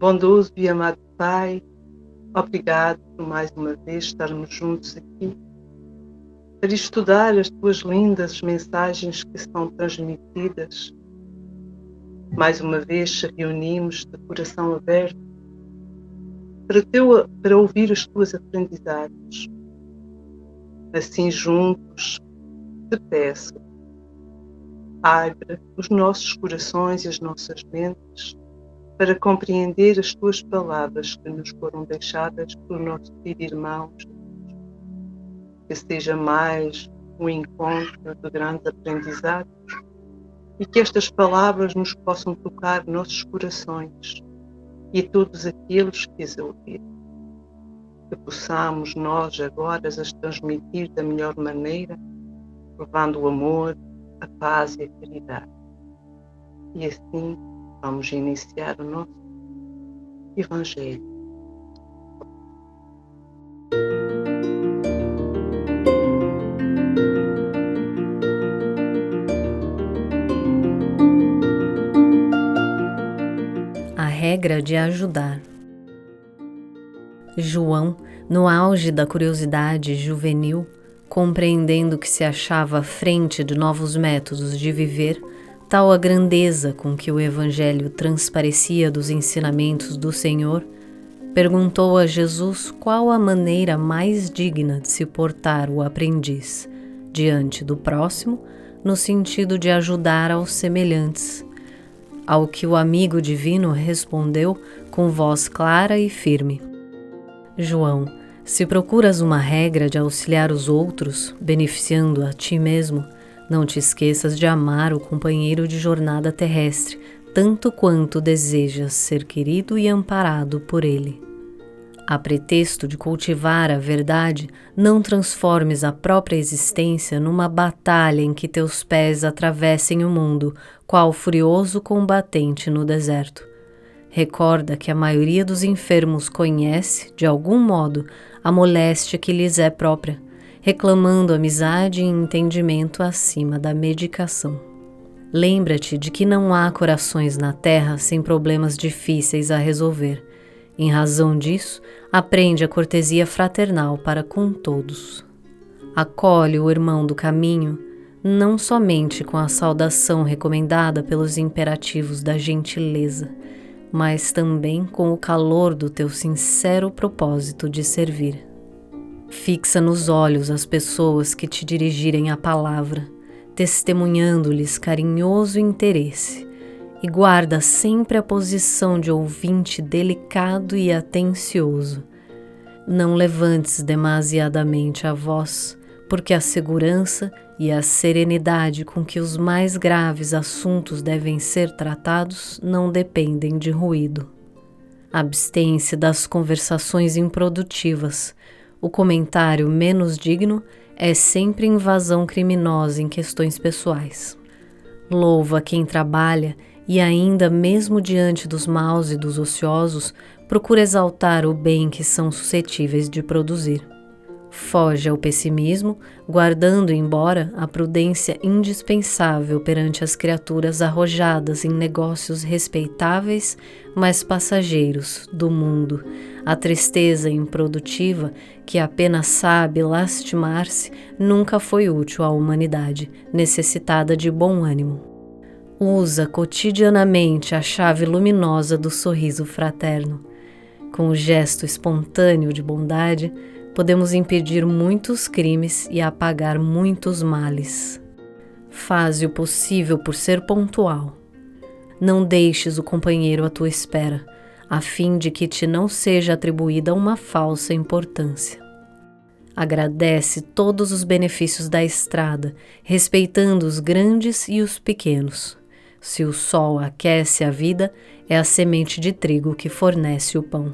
Bondoso e amado Pai, obrigado por mais uma vez estarmos juntos aqui para estudar as tuas lindas mensagens que são transmitidas. Mais uma vez se reunimos de coração aberto para ouvir as tuas aprendizagens. Assim juntos te peço, abre os nossos corações e as nossas mentes para compreender as tuas palavras que nos foram deixadas pelo nosso querido irmão. Que seja mais um encontro de grandes aprendizados e que estas palavras nos possam tocar nossos corações e todos aqueles que as ouvirem. Que possamos nós agora as transmitir da melhor maneira, levando o amor, a paz e a caridade. E assim vamos iniciar o nosso Evangelho. A regra de ajudar. João, no auge da curiosidade juvenil, compreendendo que se achava à frente de novos métodos de viver, tal a grandeza com que o Evangelho transparecia dos ensinamentos do Senhor, perguntou a Jesus qual a maneira mais digna de se portar o aprendiz diante do próximo, no sentido de ajudar aos semelhantes. Ao que o amigo divino respondeu com voz clara e firme: João, se procuras uma regra de auxiliar os outros, beneficiando a ti mesmo, não te esqueças de amar o companheiro de jornada terrestre, tanto quanto desejas ser querido e amparado por ele. A pretexto de cultivar a verdade, não transformes a própria existência numa batalha em que teus pés atravessem o mundo, qual furioso combatente no deserto. Recorda que a maioria dos enfermos conhece, de algum modo, a moléstia que lhes é própria, reclamando amizade e entendimento acima da medicação. Lembra-te de que não há corações na terra sem problemas difíceis a resolver. Em razão disso, aprende a cortesia fraternal para com todos. Acolhe o irmão do caminho, não somente com a saudação recomendada pelos imperativos da gentileza, mas também com o calor do teu sincero propósito de servir. Fixa nos olhos as pessoas que te dirigirem a palavra, testemunhando-lhes carinhoso interesse, e guarda sempre a posição de ouvinte delicado e atencioso. Não levantes demasiadamente a voz, porque a segurança e a serenidade com que os mais graves assuntos devem ser tratados não dependem de ruído. Abstém-se das conversações improdutivas. O comentário menos digno é sempre invasão criminosa em questões pessoais. Louva quem trabalha e ainda mesmo diante dos maus e dos ociosos, procura exaltar o bem que são suscetíveis de produzir. Foge ao pessimismo, guardando embora a prudência indispensável perante as criaturas arrojadas em negócios respeitáveis, mas passageiros, do mundo, a tristeza improdutiva, que apenas sabe lastimar-se, nunca foi útil à humanidade, necessitada de bom ânimo. Usa cotidianamente a chave luminosa do sorriso fraterno. Com o gesto espontâneo de bondade, podemos impedir muitos crimes e apagar muitos males. Faze o possível por ser pontual. Não deixes o companheiro à tua espera, a fim de que te não seja atribuída uma falsa importância. Agradece todos os benefícios da estrada, respeitando os grandes e os pequenos. Se o sol aquece a vida, é a semente de trigo que fornece o pão.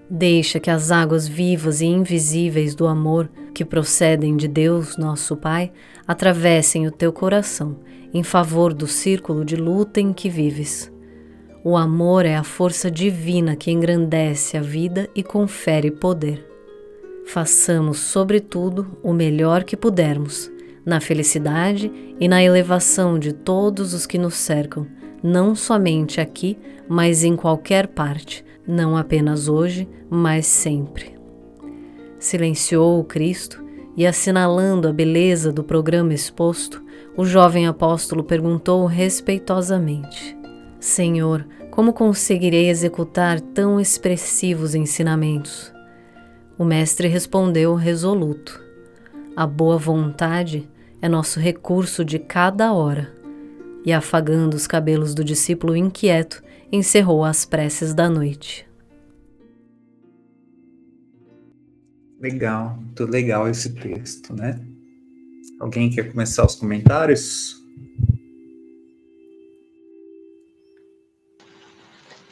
Deixa que as águas vivas e invisíveis do amor, que procedem de Deus, nosso Pai, atravessem o teu coração, em favor do círculo de luta em que vives. O amor é a força divina que engrandece a vida e confere poder. Façamos, sobretudo, o melhor que pudermos, na felicidade e na elevação de todos os que nos cercam, não somente aqui, mas em qualquer parte, não apenas hoje, mas sempre. Silenciou o Cristo e, assinalando a beleza do programa exposto, o jovem apóstolo perguntou respeitosamente: Senhor, como conseguirei executar tão expressivos ensinamentos? O mestre respondeu resoluto: a boa vontade é nosso recurso de cada hora. E, afagando os cabelos do discípulo inquieto, encerrou as preces da noite. Legal, muito legal esse texto, né? Alguém quer começar os comentários?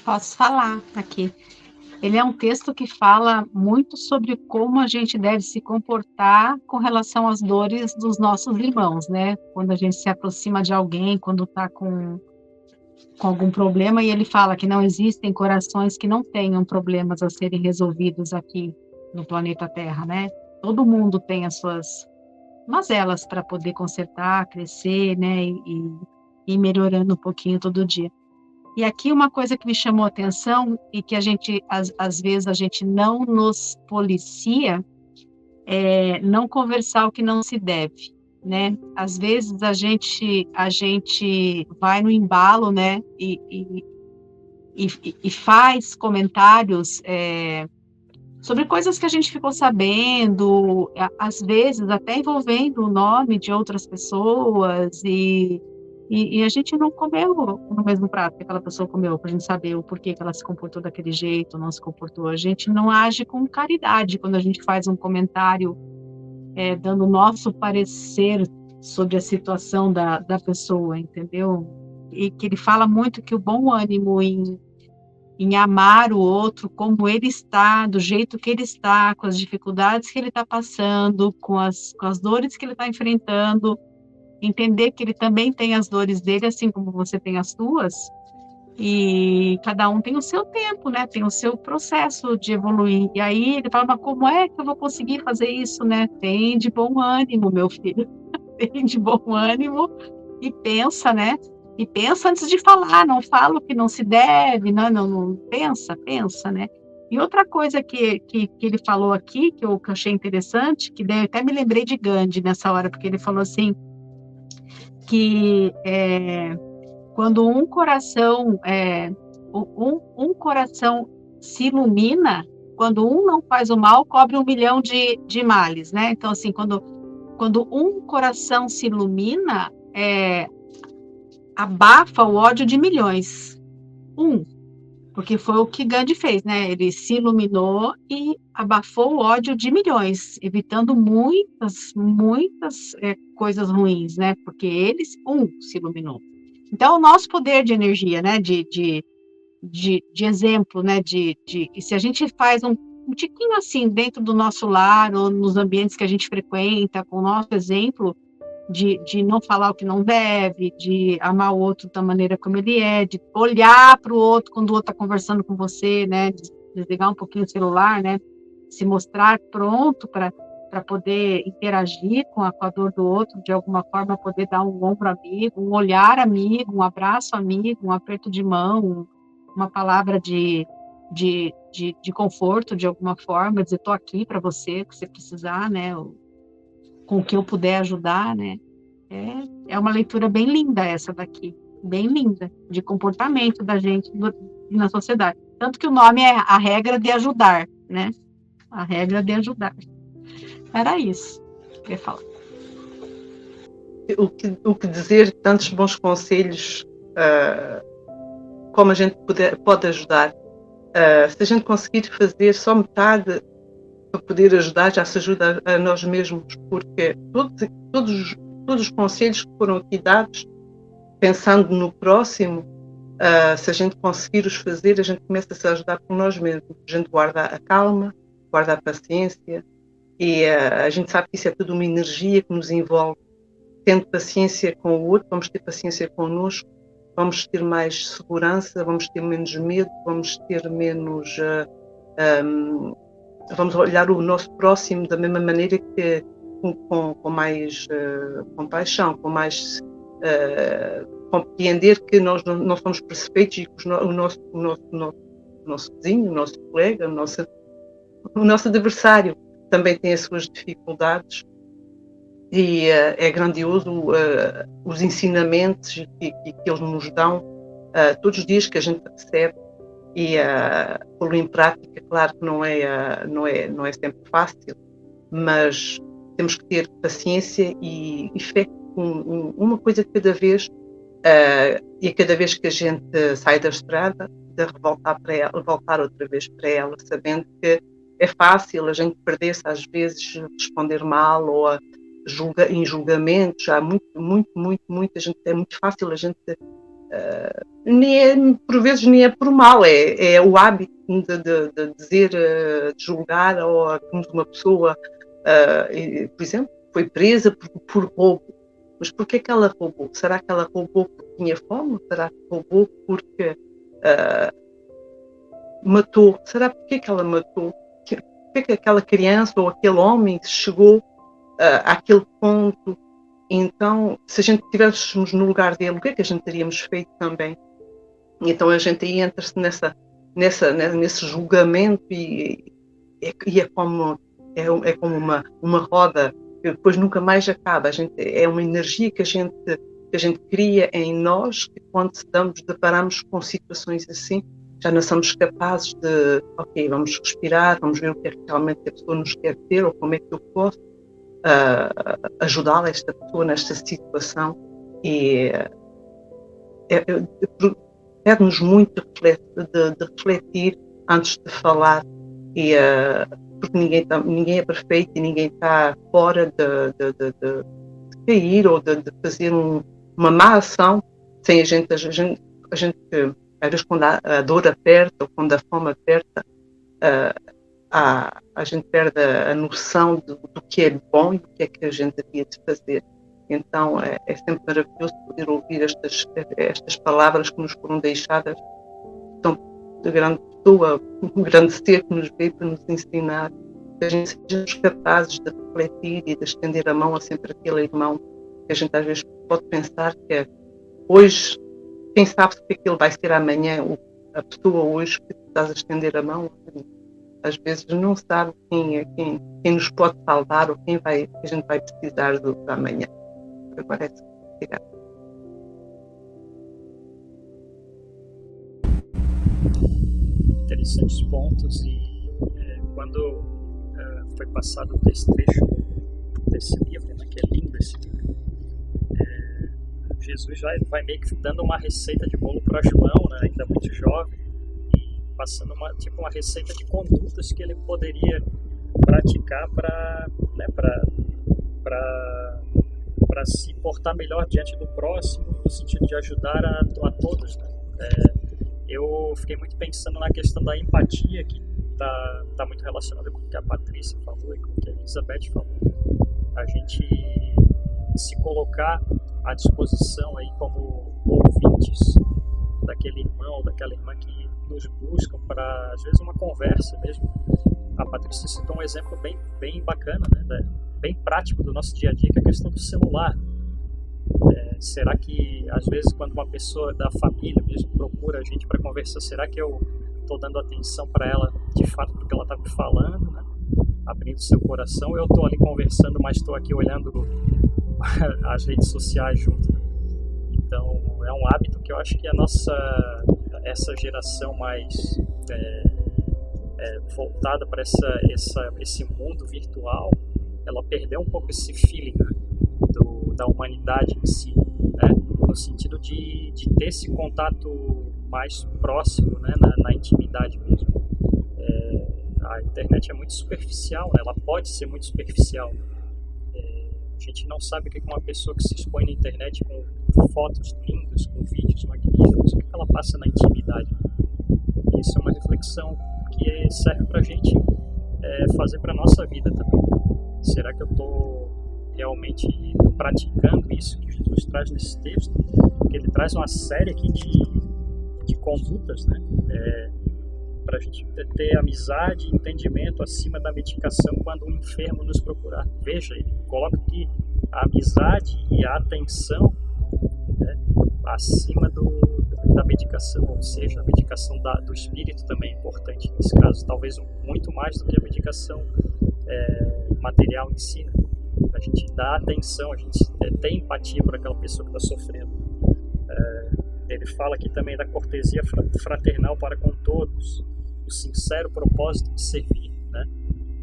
Posso falar aqui. Ele é um texto que fala muito sobre como a gente deve se comportar com relação às dores dos nossos irmãos, né? Quando a gente se aproxima de alguém, quando está com algum problema, e ele fala que não existem corações que não tenham problemas a serem resolvidos aqui no planeta Terra, né? Todo mundo tem as suas mazelas para poder consertar, crescer, né? E ir melhorando um pouquinho todo dia. E aqui uma coisa que me chamou a atenção e que a gente, às vezes, a gente não nos policia é não conversar o que não se deve, né? Às vezes a gente vai no embalo, né? E faz comentários sobre coisas que a gente ficou sabendo, às vezes até envolvendo o nome de outras pessoas e a gente não comeu no mesmo prato que aquela pessoa comeu, para a gente saber o porquê que ela se comportou daquele jeito, não se comportou. A gente não age com caridade quando a gente faz um comentário dando o nosso parecer sobre a situação da pessoa, entendeu? E que ele fala muito que o bom ânimo em amar o outro como ele está, do jeito que ele está, com as dificuldades que ele está passando, com as dores que ele está enfrentando, entender que ele também tem as dores dele, assim como você tem as suas, e cada um tem o seu tempo, né? Tem o seu processo de evoluir. E aí ele fala, mas como é que eu vou conseguir fazer isso, né? Tem de bom ânimo, meu filho. Tem de bom ânimo e pensa, né? E pensa antes de falar, não fala o que não se deve, não pensa, né? E outra coisa que ele falou aqui, que eu achei interessante, que daí eu até me lembrei de Gandhi nessa hora, porque ele falou assim, que quando um coração se ilumina, quando um não faz o mal, cobre 1 milhão de males, né? Então, assim, quando um coração se ilumina, abafa o ódio de milhões. Porque foi o que Gandhi fez, né? Ele se iluminou e abafou o ódio de milhões, evitando muitas coisas ruins, né? Porque ele, se iluminou. Então, o nosso poder de energia, né? De exemplo, né? E se a gente faz um tiquinho assim dentro do nosso lar ou nos ambientes que a gente frequenta, com o nosso exemplo, de não falar o que não deve, de amar o outro da maneira como ele é, de olhar para o outro quando o outro está conversando com você, né, de desligar um pouquinho o celular, né, se mostrar pronto para poder interagir com a dor do outro, de alguma forma poder dar um ombro amigo, um olhar amigo, um abraço amigo, um aperto de mão, uma palavra de conforto de alguma forma, dizer, estou aqui para você, que você precisar, né, com o que eu puder ajudar, né? É uma leitura bem linda essa daqui, bem linda, de comportamento da gente na sociedade. Tanto que o nome é A Regra de Ajudar, né? A Regra de Ajudar. Era isso que eu ia falar. O que dizer, tantos bons conselhos, como a gente pode ajudar. Se a gente conseguir fazer só metade para poder ajudar, já se ajuda a nós mesmos, porque todos os conselhos que foram aqui dados, pensando no próximo, se a gente conseguir os fazer, a gente começa-se a ajudar por nós mesmos. A gente guarda a calma, guarda a paciência, e a gente sabe que isso é tudo uma energia que nos envolve. Tendo paciência com o outro, vamos ter paciência connosco, vamos ter mais segurança, vamos ter menos medo, vamos ter menos... vamos olhar o nosso próximo da mesma maneira que com mais compaixão, com mais compreender que nós não somos perfeitos e que o nosso vizinho, o nosso colega, o nosso adversário também tem as suas dificuldades. E é grandioso os ensinamentos que eles nos dão todos os dias que a gente recebe, e pô-lo em prática. Claro que não é sempre fácil, mas temos que ter paciência e fé, uma coisa de cada vez, e a cada vez que a gente sai da estrada, de voltar outra vez para ela, sabendo que é fácil a gente perder-se às vezes, responder mal ou em julgamentos. Há muita gente, é muito fácil a gente, por vezes nem é por mal, é o hábito de dizer, de julgar, ou como uma pessoa, por exemplo, foi presa por roubo. Mas porquê que ela roubou? Será que ela roubou porque tinha fome? Será que roubou porque matou? Será porquê que ela matou? Porquê que aquela criança ou aquele homem chegou àquele ponto? Então, se a gente estivéssemos no lugar dele, o que é que a gente teríamos feito também? Então a gente aí entra-se nesse julgamento, e é como uma roda que depois nunca mais acaba. É uma energia que a gente cria em nós, que quando deparamos com situações assim, já não somos capazes de, ok, vamos respirar, vamos ver o que é que realmente a pessoa nos quer ter, ou como é que eu posso ajudar esta pessoa nesta situação. E pede-nos muito de refletir antes de falar, e porque ninguém é perfeito e ninguém está fora de cair ou de fazer uma má ação sem a gente, às vezes, quando a dor aperta ou quando a fome aperta, a gente perde a noção do que é bom e do que é que a gente devia de fazer. Então é sempre maravilhoso poder ouvir estas palavras que nos foram deixadas, tão de grande pessoa, um grande ser que nos veio para nos ensinar, que a gente sejamos capazes de refletir e de estender a mão a sempre aquele irmão que a gente às vezes pode pensar que hoje, quem sabe o que ele vai ser amanhã, a pessoa hoje que estás a estender a mão, às vezes não sabe quem nos pode salvar, ou que a gente vai precisar do amanhã. Agora é isso. Obrigada. Interessantes pontos. E quando foi passado esse trecho desse livro, né, que é lindo esse livro, Jesus vai meio que dando uma receita de bolo para João, né, ainda muito jovem, e passando uma receita de condutas que ele poderia praticar para se portar melhor diante do próximo, no sentido de ajudar a todos, né? Eu fiquei muito pensando na questão da empatia, que está muito relacionada com o que a Patrícia falou e com o que a Elizabeth falou. A gente se colocar à disposição aí como ouvintes daquele irmão ou daquela irmã que nos buscam para, às vezes, uma conversa mesmo. A Patrícia citou um exemplo bem bacana, né, bem prático do nosso dia a dia, que é a questão do celular. Será que, às vezes, quando uma pessoa da família mesmo procura a gente para conversar, será que eu estou dando atenção para ela de fato porque ela está me falando, né? Abrindo seu coração, ou eu estou ali conversando, mas estou aqui olhando as redes sociais junto? Então, é um hábito que eu acho que essa geração mais voltada para esse mundo virtual, ela perdeu um pouco esse feeling, né, da humanidade em si, né, no sentido de ter esse contato mais próximo, né, na intimidade mesmo. A internet é muito superficial, né, ela pode ser muito superficial. A gente não sabe o que uma pessoa que se expõe na internet com fotos lindas, com vídeos magníficos, o que ela passa na intimidade. Isso é uma reflexão que serve para a gente fazer para a nossa vida também. Será que eu estou realmente praticando isso que Jesus traz nesse texto? Porque ele traz uma série aqui de condutas, né? Para a gente ter amizade e entendimento acima da medicação quando um enfermo nos procurar. Veja, ele coloca aqui a amizade e a atenção acima da medicação, ou seja, a medicação do espírito também é importante nesse caso, talvez muito mais do que a medicação material em si, né? A gente dá atenção, a gente tem empatia por aquela pessoa que está sofrendo. Ele fala aqui também da cortesia fraternal para com todos, o sincero propósito de servir, né?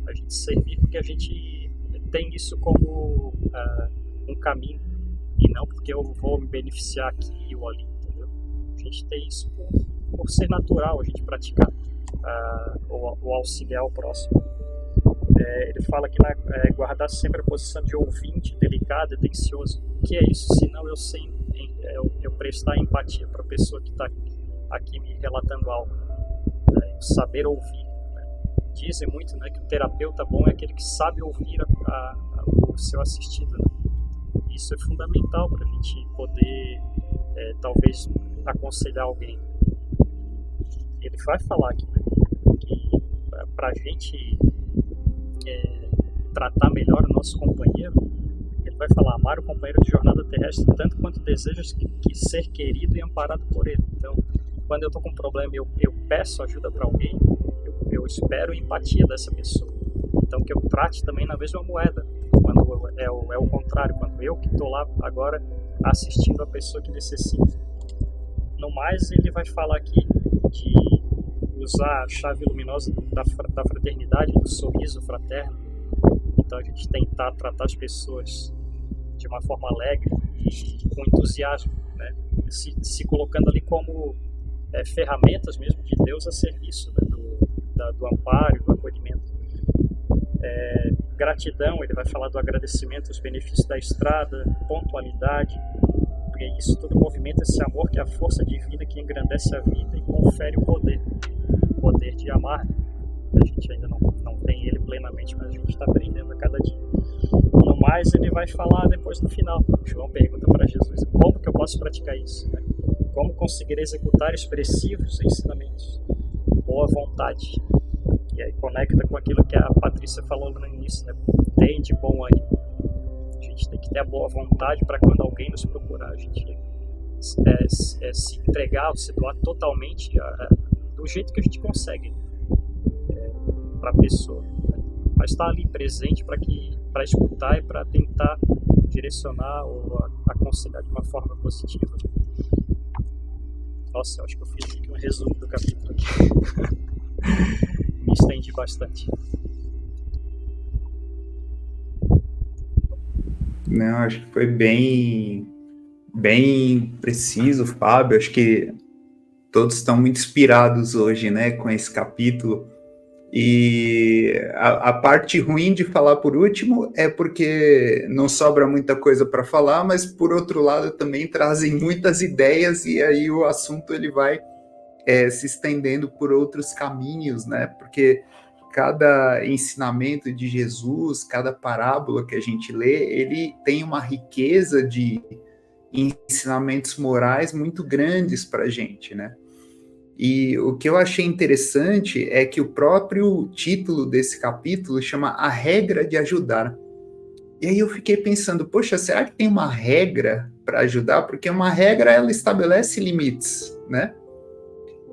A gente servir porque a gente tem isso como um caminho, e não porque eu vou me beneficiar aqui ou ali, entendeu? A gente tem isso por ser natural, a gente praticar o auxiliar ao próximo. Ele fala que guardar sempre a posição de ouvinte, delicado, atencioso. O que é isso? Senão eu prestar empatia para a pessoa que está aqui me relatando algo. Saber ouvir. Né? Dizem muito, né, que o terapeuta bom é aquele que sabe ouvir o seu assistido. Né? Isso é fundamental para a gente poder, talvez, aconselhar alguém. Ele vai falar aqui, né, que para a gente tratar melhor o nosso companheiro, ele vai falar: amar o companheiro de jornada terrestre tanto quanto desejas que ser querido e amparado por ele. Então, quando eu estou com um problema e eu peço ajuda para alguém, eu espero empatia dessa pessoa. Então, que eu trate também na mesma moeda. Quando é o contrário, quando eu que estou lá agora assistindo a pessoa que necessita. No mais, ele vai falar aqui de usar a chave luminosa da fraternidade, do sorriso fraterno. Então, a gente tentar tratar as pessoas de uma forma alegre e com entusiasmo, né? Se colocando ali como ferramentas mesmo de Deus a serviço, né? do amparo e do acolhimento. Gratidão, ele vai falar do agradecimento aos benefícios da estrada, pontualidade, porque isso tudo movimenta esse amor que é a força divina que engrandece a vida e confere o poder de amar. A gente ainda não tem ele plenamente, mas a gente está aprendendo a cada dia. No mais, ele vai falar depois no final. João pergunta para Jesus: como que eu posso praticar isso? Né? Como conseguir executar expressivos ensinamentos? Boa vontade. E aí conecta com aquilo que a Patrícia falou no início, né? Tem de bom ânimo. A gente tem que ter a boa vontade para quando alguém nos procurar, a gente se entregar, se doar totalmente do jeito que a gente consegue para a pessoa, né? Mas estar ali presente para escutar e para tentar direcionar ou aconselhar de uma forma positiva. Nossa, eu acho que eu fiz aqui um resumo do capítulo aqui. Me estendi bastante. Não, acho que foi bem preciso, Fábio. Acho que todos estão muito inspirados hoje, né, com esse capítulo. E a parte ruim de falar por último é porque não sobra muita coisa para falar, mas por outro lado também trazem muitas ideias e aí o assunto ele vai se estendendo por outros caminhos, né? Porque cada ensinamento de Jesus, cada parábola que a gente lê, ele tem uma riqueza de ensinamentos morais muito grandes para a gente, né? E o que eu achei interessante é que o próprio título desse capítulo chama A Regra de Ajudar. E aí eu fiquei pensando, poxa, será que tem uma regra para ajudar? Porque uma regra, ela estabelece limites, né?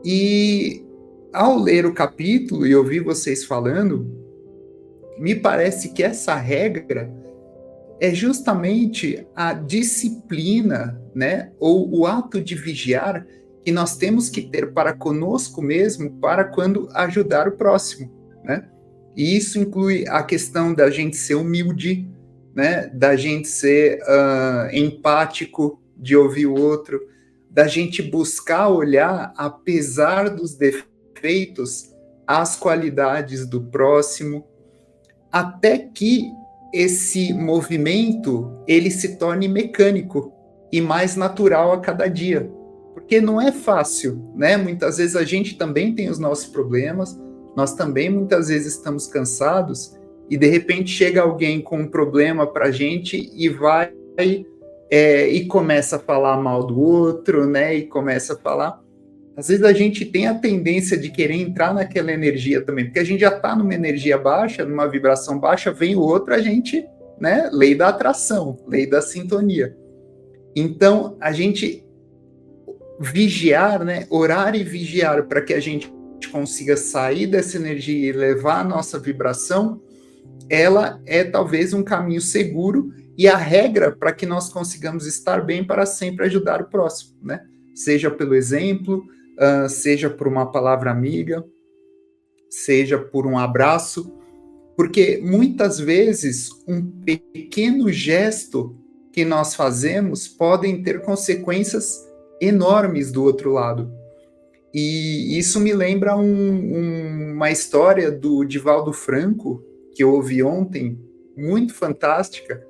E ao ler o capítulo e ouvir vocês falando, me parece que essa regra é justamente a disciplina, né? Ou o ato de vigiar que nós temos que ter para conosco mesmo, para quando ajudar o próximo, né? E isso inclui a questão da gente ser humilde, né? Da gente ser empático, de ouvir o outro, da gente buscar olhar, apesar dos defeitos, as qualidades do próximo, até que esse movimento ele se torne mecânico e mais natural a cada dia. Porque não é fácil, né? Muitas vezes a gente também tem os nossos problemas, nós também muitas vezes estamos cansados e de repente chega alguém com um problema para a gente e vai e começa a falar mal do outro, né? E começa a falar. Às vezes a gente tem a tendência de querer entrar naquela energia também, porque a gente já está numa energia baixa, numa vibração baixa, vem o outro, a gente, né? Lei da atração, lei da sintonia. Então a gente vigiar, né? Orar e vigiar para que a gente consiga sair dessa energia e levar a nossa vibração, ela é talvez um caminho seguro e a regra para que nós consigamos estar bem para sempre ajudar o próximo, né? Seja pelo exemplo, seja por uma palavra amiga, seja por um abraço, porque muitas vezes um pequeno gesto que nós fazemos podem ter consequências enormes do outro lado. E isso me lembra uma história do Divaldo Franco, que eu ouvi ontem, muito fantástica,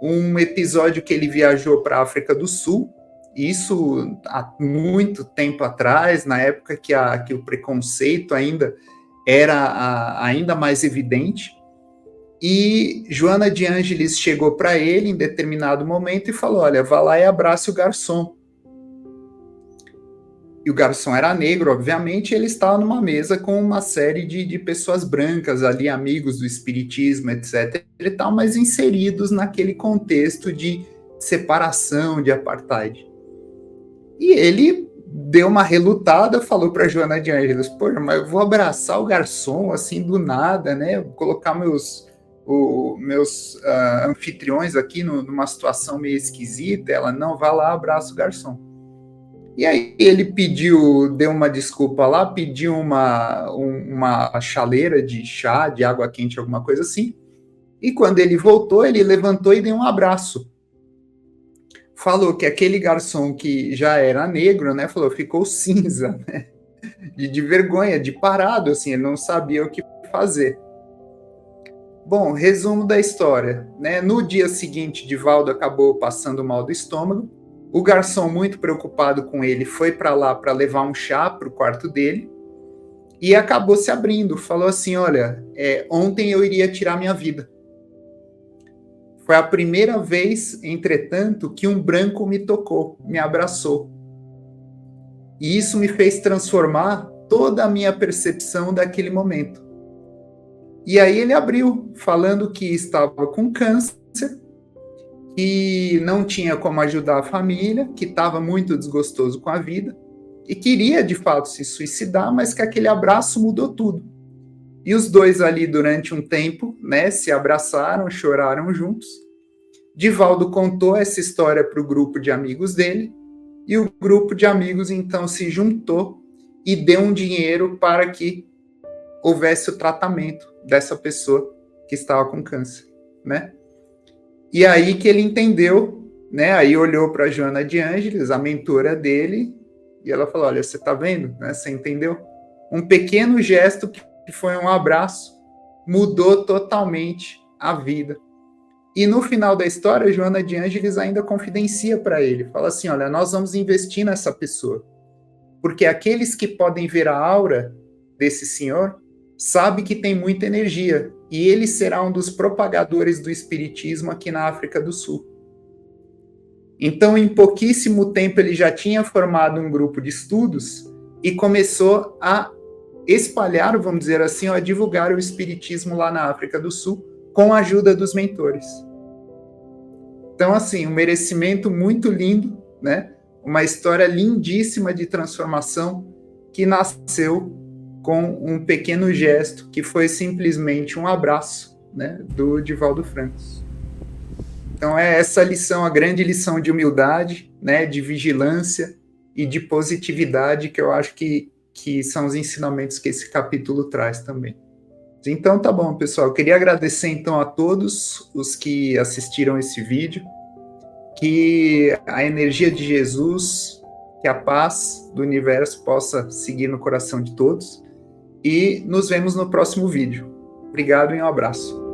um episódio que ele viajou para a África do Sul, isso há muito tempo atrás, na época que o preconceito ainda era ainda mais evidente, e Joana de Ângeles chegou para ele em determinado momento e falou, olha, vá lá e abrace o garçom. E o garçom era negro, obviamente, e ele estava numa mesa com uma série de pessoas brancas ali, amigos do espiritismo, etc. e tal, mas inseridos naquele contexto de separação, de apartheid. E ele deu uma relutada, falou para Joana de Ângeles, poxa, mas eu vou abraçar o garçom assim do nada, né? Vou colocar meus anfitriões aqui numa situação meio esquisita. Ela, não, vá lá, abraça o garçom. E aí ele deu uma desculpa lá, pediu uma chaleira de chá, de água quente, alguma coisa assim. E quando ele voltou, ele levantou e deu um abraço. Falou que aquele garçom que já era negro, né, ficou cinza, né, de vergonha, de parado, assim, ele não sabia o que fazer. Bom, resumo da história, né, no dia seguinte, Divaldo acabou passando mal do estômago. O garçom, muito preocupado com ele, foi para lá para levar um chá para o quarto dele e acabou se abrindo. Falou assim, olha, ontem eu iria tirar minha vida. Foi a primeira vez, entretanto, que um branco me tocou, me abraçou. E isso me fez transformar toda a minha percepção daquele momento. E aí ele abriu, falando que estava com câncer, que não tinha como ajudar a família, que estava muito desgostoso com a vida e queria, de fato, se suicidar, mas que aquele abraço mudou tudo. E os dois ali, durante um tempo, né, se abraçaram, choraram juntos. Divaldo contou essa história para o grupo de amigos dele e o grupo de amigos, então, se juntou e deu um dinheiro para que houvesse o tratamento dessa pessoa que estava com câncer, né? E aí que ele entendeu, né? Aí olhou para Joana de Ângeles, a mentora dele, e ela falou, olha, você está vendo? Né? Você entendeu? Um pequeno gesto que foi um abraço mudou totalmente a vida. E no final da história, Joana de Ângeles ainda confidencia para ele, fala assim, olha, nós vamos investir nessa pessoa, porque aqueles que podem ver a aura desse senhor sabem que tem muita energia, e ele será um dos propagadores do espiritismo aqui na África do Sul. Então, em pouquíssimo tempo, ele já tinha formado um grupo de estudos e começou a espalhar, vamos dizer assim, a divulgar o espiritismo lá na África do Sul, com a ajuda dos mentores. Então, assim, um merecimento muito lindo, né? Uma história lindíssima de transformação que nasceu com um pequeno gesto que foi simplesmente um abraço, né, do Divaldo Franco. Então é essa lição, a grande lição de humildade, né, de vigilância e de positividade que eu acho que são os ensinamentos que esse capítulo traz também. Então tá bom, pessoal. Eu queria agradecer então a todos os que assistiram esse vídeo, que a energia de Jesus, que a paz do universo possa seguir no coração de todos. E nos vemos no próximo vídeo. Obrigado e um abraço.